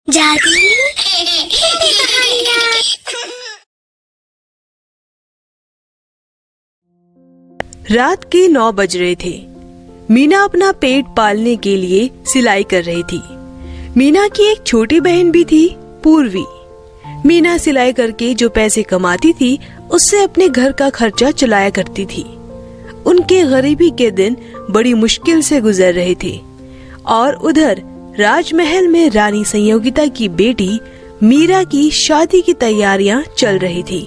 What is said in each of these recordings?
जादू हिंदी कहानियाँ। रात के 9 बज रहे थे। मीना अपना पेट पालने के लिए सिलाई कर रही थी। मीना की एक छोटी बहन भी थी, पूर्वी। मीना सिलाई करके जो पैसे कमाती थी उससे अपने घर का खर्चा चलाया करती थी। उनके गरीबी के दिन बड़ी मुश्किल से गुजर रहे थे और उधर राजमहल में रानी संयोगिता की बेटी मीरा की शादी की तैयारियां चल रही थी।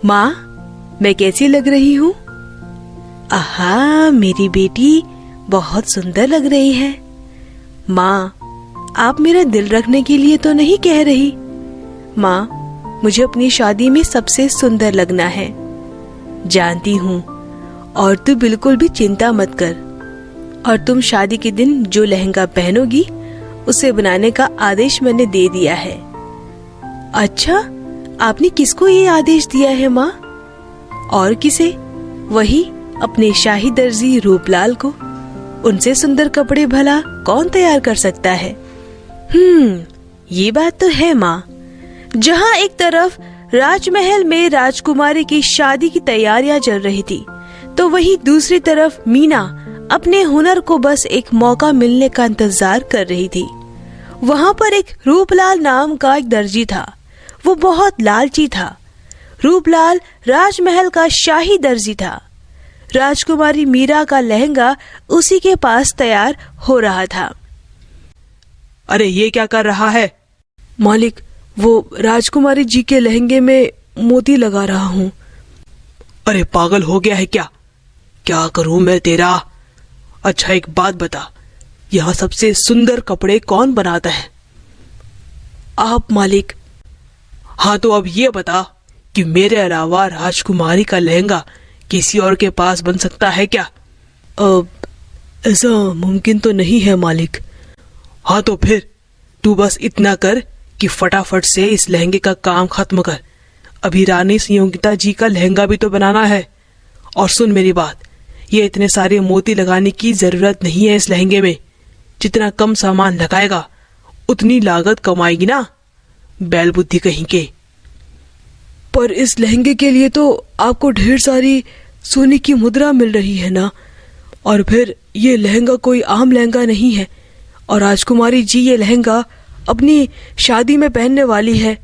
माँ, मैं कैसी लग रही हूँ? आहा, मेरी बेटी बहुत सुंदर लग रही है। माँ, आप मेरा दिल रखने के लिए तो नहीं कह रही? माँ, मुझे अपनी शादी में सबसे सुंदर लगना है। जानती हूँ, और तू बिल्कुल भी चिंता मत कर। और तुम शादी के दिन जो लहंगा पहनोगी उसे बनाने का आदेश मैंने दे दिया है। अच्छा, आपने किसको ये आदेश दिया है माँ? और किसे? वही अपने शाही दर्जी रूपलाल को। उनसे सुंदर कपड़े भला कौन तैयार कर सकता है? ये बात तो है माँ। जहाँ एक तरफ राजमहल में राजकुमारी की शादी की तैयारियां चल रही थी, तो वहीं दूसरी तरफ मीना अपने हुनर को बस एक मौका मिलने का इंतजार कर रही थी। वहाँ पर एक रूपलाल नाम का एक दर्जी था। वो बहुत लालची था। रूपलाल राजमहल का शाही दर्जी था। राजकुमारी मीरा का लहंगा उसी के पास तैयार हो रहा था। अरे, ये क्या कर रहा है? मालिक, वो राजकुमारी जी के लहंगे में मोती लगा रहा हूँ। अरे, पागल हो गया है क्या? क्या करूं मैं तेरा? अच्छा, एक बात बता, यहाँ सबसे सुंदर कपड़े कौन बनाता है? आप मालिक। हाँ, तो अब ये बता कि मेरे अलावा राजकुमारी का लहंगा किसी और के पास बन सकता है क्या? ऐसा मुमकिन तो नहीं है मालिक। हाँ, तो फिर तू बस इतना कर कि फटाफट से इस लहंगे का काम खत्म कर। अभी रानी संयोगिता जी का लहंगा भी तो बनाना है। और सुन मेरी बात, ये इतने सारे मोती लगाने की जरूरत नहीं है इस लहंगे में। जितना कम सामान लगाएगा उतनी लागत कमाएगी ना, बैल बुद्धि कहीं के। पर इस लहंगे के लिए तो आपको ढेर सारी सोने की मुद्रा मिल रही है ना। और फिर ये लहंगा कोई आम लहंगा नहीं है, और राजकुमारी जी ये लहंगा अपनी शादी में पहनने वाली है।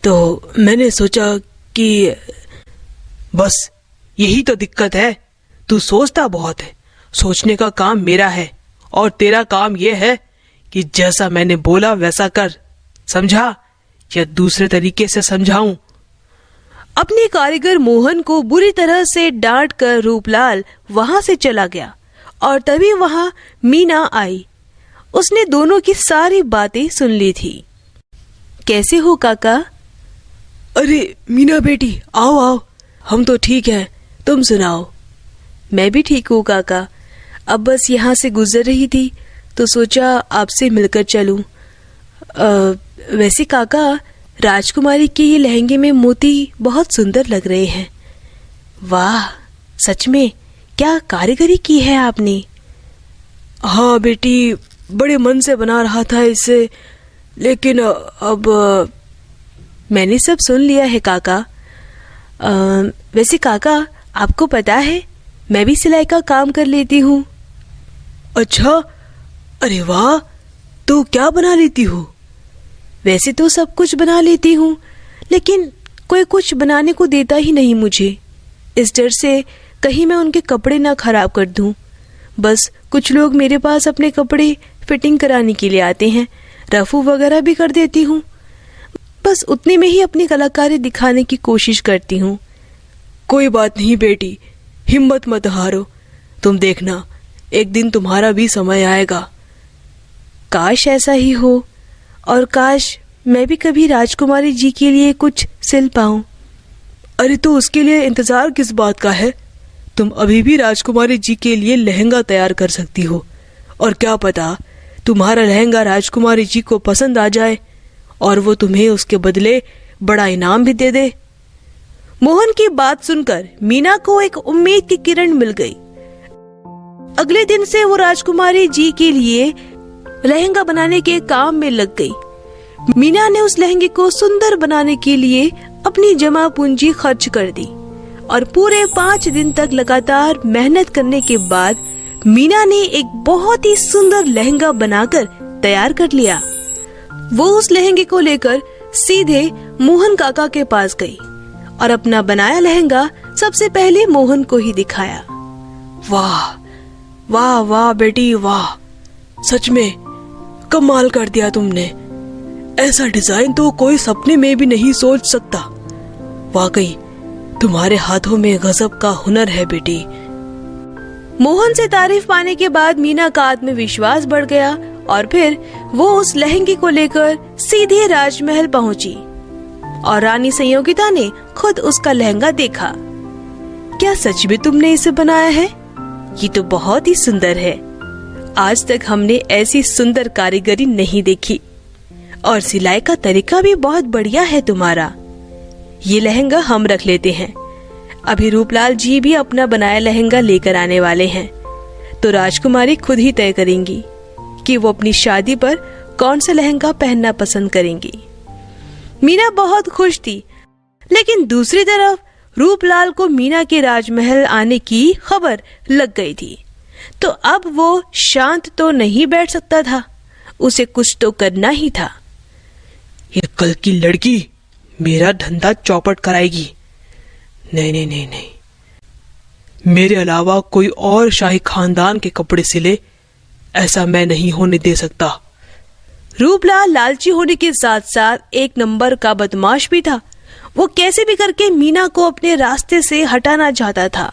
तो मैंने सोचा कि बस यही तो दिक्कत है। तू सोचता बहुत है। सोचने का काम मेरा है और तेरा काम यह है कि जैसा मैंने बोला वैसा कर। समझा या दूसरे तरीके से समझाऊं? अपने कारीगर मोहन को बुरी तरह से डांट कर रूपलाल वहां से चला गया। और तभी वहां मीना आई। उसने दोनों की सारी बातें सुन ली थी। कैसे हो काका? अरे मीना बेटी, आओ आओ, हम तो ठीक हैं, तुम सुनाओ। मैं भी ठीक हूँ काका। अब बस यहाँ से गुजर रही थी तो सोचा आपसे मिलकर चलूं। वैसे काका, राजकुमारी के ये लहंगे में मोती बहुत सुंदर लग रहे हैं। वाह, सच में क्या कारीगरी की है आपने? हाँ बेटी, बड़े मन से बना रहा था इसे, लेकिन अब मैंने सब सुन लिया है काका। वैसे काका, आपको पता है मैं भी सिलाई का काम कर लेती हूँ। अच्छा, अरे वाह, तो क्या बना लेती हो? वैसे तो सब कुछ बना लेती हूँ, लेकिन कोई कुछ बनाने को देता ही नहीं मुझे। इस डर से कहीं मैं उनके कपड़े ना खराब कर दूं। बस कुछ लोग मेरे पास अपने कपड़े फिटिंग कराने के लिए आते हैं, रफू वगैरह भी कर देती हूँ। बस उतने में ही अपनी कलाकारी दिखाने की कोशिश करती हूँ। कोई बात नहीं बेटी, हिम्मत मत हारो। तुम देखना, एक दिन तुम्हारा भी समय आएगा। काश ऐसा ही हो, और काश मैं भी कभी राजकुमारी जी के लिए कुछ सिल पाऊं। अरे तो उसके लिए इंतजार किस बात का है? तुम अभी भी राजकुमारी जी के लिए लहंगा तैयार कर सकती हो। और क्या पता तुम्हारा लहंगा राजकुमारी जी को पसंद आ जाए और वो तुम्हें उसके बदले बड़ा इनाम भी दे दे। मोहन की बात सुनकर मीना को एक उम्मीद की किरण मिल गई। अगले दिन से वो राजकुमारी जी के लिए लहंगा बनाने के काम में लग गई। मीना ने उस लहंगे को सुंदर बनाने के लिए अपनी जमा पूंजी खर्च कर दी और पूरे 5 दिन तक लगातार मेहनत करने के बाद मीना ने एक बहुत ही सुंदर लहंगा बनाकर तैयार कर लिया। वो उस लहंगे को लेकर सीधे मोहन काका के पास गई और अपना बनाया लहंगा सबसे पहले मोहन को ही दिखाया। वाह वाह वाह बेटी वाह, सच में कमाल कर दिया तुमने। ऐसा डिजाइन तो कोई सपने में भी नहीं सोच सकता। वाकई तुम्हारे हाथों में गजब का हुनर है बेटी। मोहन से तारीफ पाने के बाद मीना का आत्मविश्वास बढ़ गया और फिर वो उस लहंगे को लेकर सीधे राजमहल पहुंची और रानी संयोगिता ने खुद उसका लहंगा देखा। क्या सच में तुमने इसे बनाया है? ये तो बहुत ही सुंदर है। आज तक हमने ऐसी सुंदर कारीगरी नहीं देखी और सिलाई का तरीका भी बहुत बढ़िया है तुम्हारा। ये लहंगा हम रख लेते हैं। अभी रूपलाल जी भी अपना बनाया लहंगा लेकर आने वाले हैं, तो राजकुमारी खुद ही तय करेंगी कि वो अपनी शादी पर कौन सा लहंगा पहनना पसंद करेंगी। मीना बहुत खुश थी, लेकिन दूसरी तरफ रूपलाल को मीना के राजमहल आने की खबर लग गई थी, तो अब वो शांत तो नहीं बैठ सकता था, उसे कुछ तो करना ही था। ये कल की लड़की मेरा धंधा चौपट कराएगी। नहीं नहीं नहीं नहीं, मेरे अलावा कोई और शाही खानदान के कपड़े सिले, ऐसा मैं नहीं होने दे सकता। रूपलाल लालची होने के साथ साथ एक नंबर का बदमाश भी था। वो कैसे भी करके मीना को अपने रास्ते से हटाना चाहता था।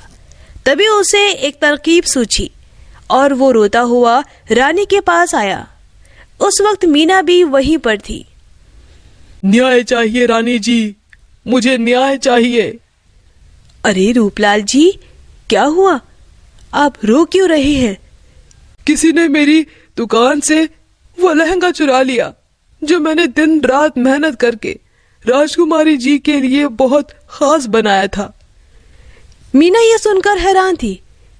तभी उसे एक तरकीब सूझी और वो रोता हुआ रानी के पास आया। उस वक्त मीना भी वहीं पर थी। न्याय चाहिए रानी जी, मुझे न्याय चाहिए। अरे रूपलाल जी, क्या हुआ? आप रो क्यों रहे हैं? किसी ने मेरी दुकान से वो लहंगा चुरा लिया जो मैंने दिन रात मेहनत करके राजकुमारी जी के लिए बहुत खास बनाया था। मीना ये सुनकर हैरान थी,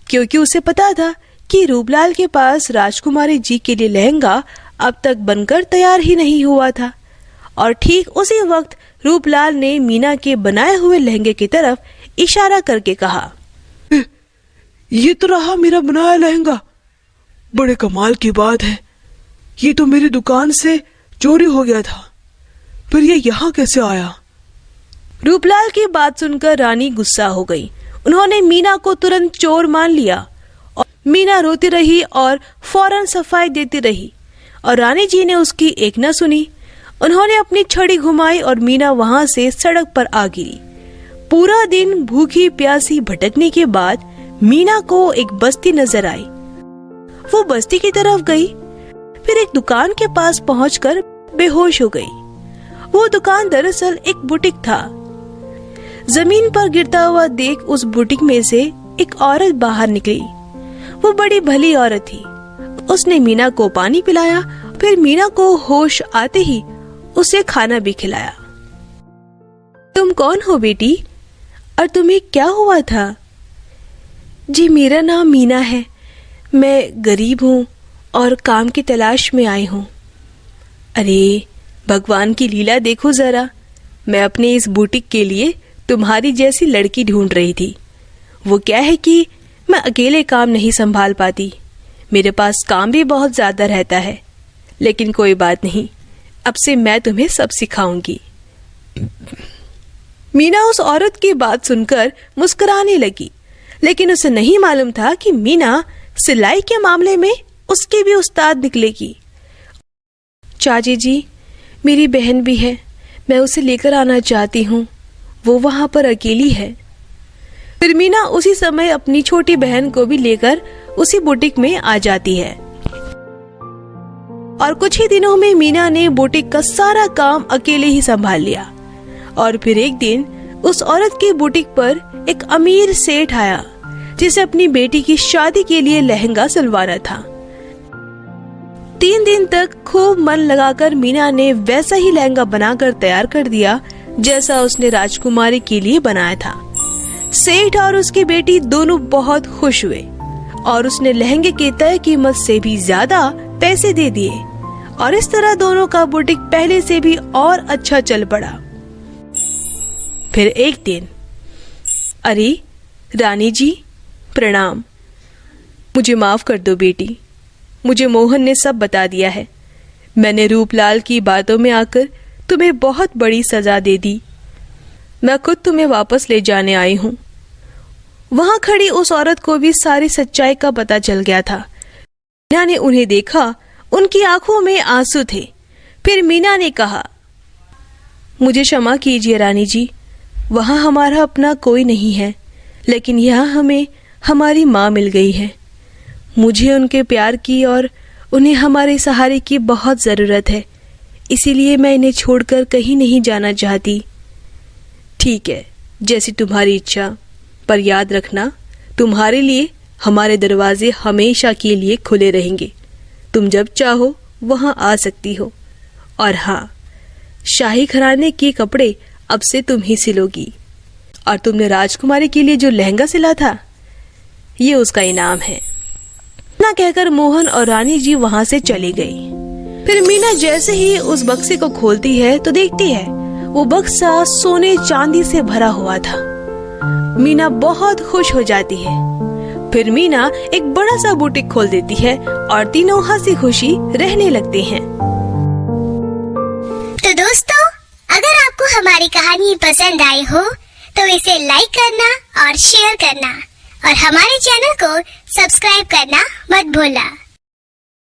क्योंकि उसे पता था कि रूपलाल के पास राजकुमारी जी के लिए लहंगा अब तक बनकर तैयार ही नहीं हुआ था। और ठीक उसी वक्त रूपलाल ने मीना के बनाए हुए लहंगे की तरफ इशारा करके कहा, ये तो रहा मेरा बनाया लहंगा। बड़े कमाल की बात है, ये तो मेरी दुकान से चोरी हो गया था, फिर ये यहाँ कैसे आया? रूपलाल की बात सुनकर रानी गुस्सा हो गई। उन्होंने मीना को तुरंत चोर मान लिया और मीना रोती रही और फौरन सफाई देती रही और रानी जी ने उसकी एक न सुनी। उन्होंने अपनी छड़ी घुमाई और मीना वहां से सड़क पर आ गिरी। पूरा दिन भूखी प्यासी भटकने के बाद मीना को एक बस्ती नजर आई। वो बस्ती की तरफ गई, फिर एक दुकान के पास पहुंचकर बेहोश हो गई। वो दुकान दरअसल एक बुटीक था। जमीन पर गिरता हुआ देख उस बुटीक में से एक औरत बाहर निकली। वो बड़ी भली औरत थी। उसने मीना को पानी पिलाया, फिर मीना को होश आते ही उसे खाना भी खिलाया। तुम कौन हो बेटी, और तुम्हें क्या हुआ था? जी मेरा नाम मीना है, मैं गरीब हूँ और काम की तलाश में आई हूँ। अरे भगवान की लीला देखो जरा, मैं अपने इस बुटीक के लिए तुम्हारी जैसी लड़की ढूंढ रही थी। वो क्या है कि मैं अकेले काम नहीं संभाल पाती, मेरे पास काम भी बहुत ज्यादा रहता है। लेकिन कोई बात नहीं, अब से मैं तुम्हें सब सिखाऊंगी। मीना उस औरत की बात सुनकर मुस्कुराने लगी, लेकिन उसे नहीं मालूम था कि मीना सिलाई के मामले में उसकी भी उस्ताद निकलेगी। चाची जी, मेरी बहन भी है, मैं उसे लेकर आना चाहती हूँ, वो वहां पर अकेली है। फिर मीना उसी समय अपनी छोटी बहन को भी लेकर उसी बुटीक में आ जाती है और कुछ ही दिनों में मीना ने बुटीक का सारा काम अकेले ही संभाल लिया। और फिर एक दिन उस औरत की बुटीक पर एक अमीर सेठ आया, जिसे अपनी बेटी की शादी के लिए लहंगा सिलवाना था। 3 दिन तक खूब मन लगाकर मीना ने वैसा ही लहंगा बनाकर तैयार कर दिया जैसा उसने राजकुमारी के लिए बनाया था। सेठ और उसकी बेटी दोनों बहुत खुश हुए और उसने लहंगे की तय कीमत से भी ज्यादा पैसे दे दिए और इस तरह दोनों का बुटीक पहले से भी और अच्छा चल पड़ा। फिर एक दिन, अरे रानी जी प्रणाम, मुझे माफ कर दो बेटी, मुझे मोहन ने सब बता दिया है। मैंने रूपलाल की बातों में आकर तुम्हें बहुत बड़ी सजा दे दी। मैं खुद तुम्हें वापस ले जाने आई हूँ। वहां खड़ी उस औरत को भी सारी सच्चाई का पता चल गया था। मीना ने उन्हें देखा, उनकी आंखों में आंसू थे। फिर मीना ने कहा, मुझे क्षमा कीजिए रानी जी, वहां हमारा अपना कोई नहीं है, लेकिन यहाँ हमें हमारी माँ मिल गई है। मुझे उनके प्यार की और उन्हें हमारे सहारे की बहुत ज़रूरत है, इसीलिए मैं इन्हें छोड़कर कहीं नहीं जाना चाहती। ठीक है, जैसी तुम्हारी इच्छा, पर याद रखना तुम्हारे लिए हमारे दरवाजे हमेशा के लिए खुले रहेंगे। तुम जब चाहो वहां आ सकती हो। और हाँ, शाही घराने के कपड़े अब से तुम ही सिलोगी। और तुमने राजकुमारी के लिए जो लहंगा सिला था, ये उसका इनाम है। ना कहकर मोहन और रानी जी वहां से चली गई। फिर मीना जैसे ही उस बक्से को खोलती है तो देखती है वो बक्सा सोने चांदी से भरा हुआ था। मीना बहुत खुश हो जाती है। फिर मीना एक बड़ा सा बुटीक खोल देती है और तीनों हंसी खुशी रहने लगते हैं। तो दोस्तों, अगर आपको हमारी कहानी पसंद आई हो तो इसे लाइक करना और शेयर करना और हमारे चैनल को सब्सक्राइब करना मत भूलना।